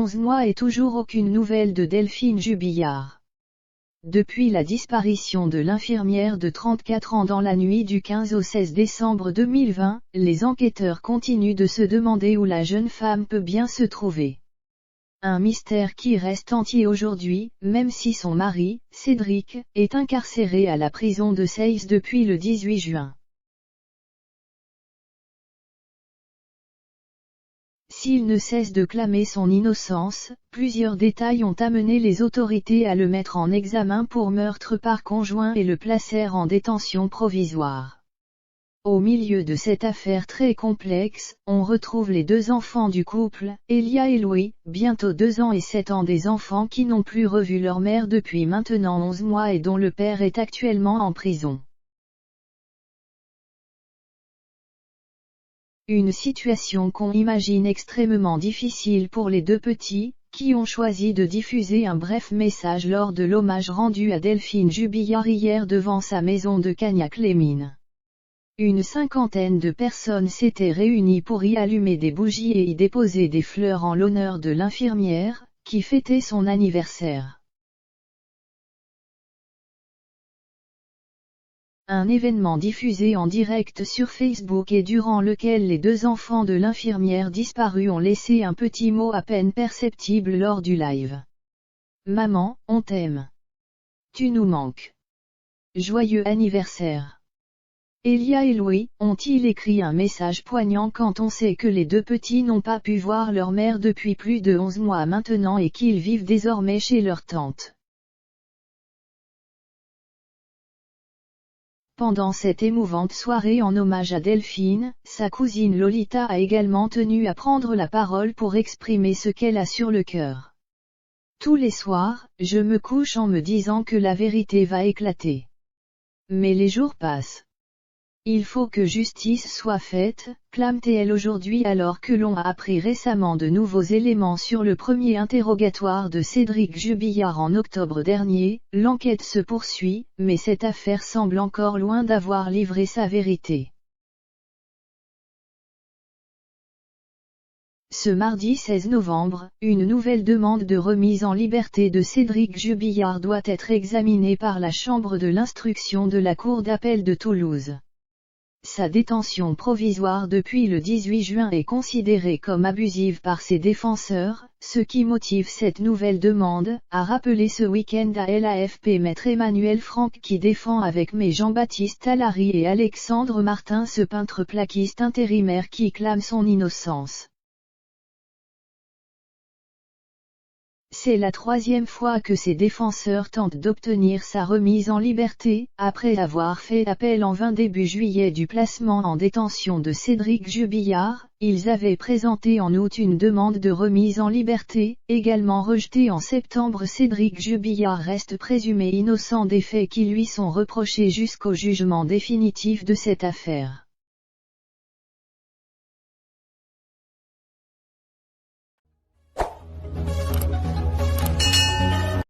11 mois et toujours aucune nouvelle de Delphine Jubillard. Depuis la disparition de l'infirmière de 34 ans dans la nuit du 15 au 16 décembre 2020, les enquêteurs continuent de se demander où la jeune femme peut bien se trouver. Un mystère qui reste entier aujourd'hui, même si son mari, Cédric, est incarcéré à la prison de Seyss depuis le 18 juin. S'il ne cesse de clamer son innocence, plusieurs détails ont amené les autorités à le mettre en examen pour meurtre par conjoint et le placèrent en détention provisoire. Au milieu de cette affaire très complexe, on retrouve les deux enfants du couple, Elia et Louis, bientôt 2 ans et 7 ans, des enfants qui n'ont plus revu leur mère depuis maintenant 11 mois et dont le père est actuellement en prison. Une situation qu'on imagine extrêmement difficile pour les deux petits, qui ont choisi de diffuser un bref message lors de l'hommage rendu à Delphine Jubillard hier devant sa maison de Cagnac-les-Mines. Une 50aine de personnes s'étaient réunies pour y allumer des bougies et y déposer des fleurs en l'honneur de l'infirmière, qui fêtait son anniversaire. Un événement diffusé en direct sur Facebook et durant lequel les deux enfants de l'infirmière disparue ont laissé un petit mot à peine perceptible lors du live. Maman, on t'aime. Tu nous manques. Joyeux anniversaire. Elia et Louis ont-ils écrit un message poignant quand on sait que les deux petits n'ont pas pu voir leur mère depuis plus de 11 mois maintenant et qu'ils vivent désormais chez leur tante. Pendant cette émouvante soirée en hommage à Delphine, sa cousine Lolita a également tenu à prendre la parole pour exprimer ce qu'elle a sur le cœur. Tous les soirs, je me couche en me disant que la vérité va éclater. Mais les jours passent. Il faut que justice soit faite, clame-t-elle aujourd'hui alors que l'on a appris récemment de nouveaux éléments sur le premier interrogatoire de Cédric Jubillard en octobre dernier. L'enquête se poursuit, mais cette affaire semble encore loin d'avoir livré sa vérité. Ce mardi 16 novembre, une nouvelle demande de remise en liberté de Cédric Jubillard doit être examinée par la Chambre de l'instruction de la Cour d'appel de Toulouse. Sa détention provisoire depuis le 18 juin est considérée comme abusive par ses défenseurs, ce qui motive cette nouvelle demande, a rappelé ce week-end à l'AFP maître Emmanuel Franck qui défend avec mai Jean-Baptiste Allary et Alexandre Martin ce peintre plaquiste intérimaire qui clame son innocence. C'est la 3e fois que ses défenseurs tentent d'obtenir sa remise en liberté, après avoir fait appel en vain début juillet du placement en détention de Cédric Jubillard. Ils avaient présenté en août une demande de remise en liberté, également rejetée en septembre. Cédric Jubillard reste présumé innocent des faits qui lui sont reprochés jusqu'au jugement définitif de cette affaire.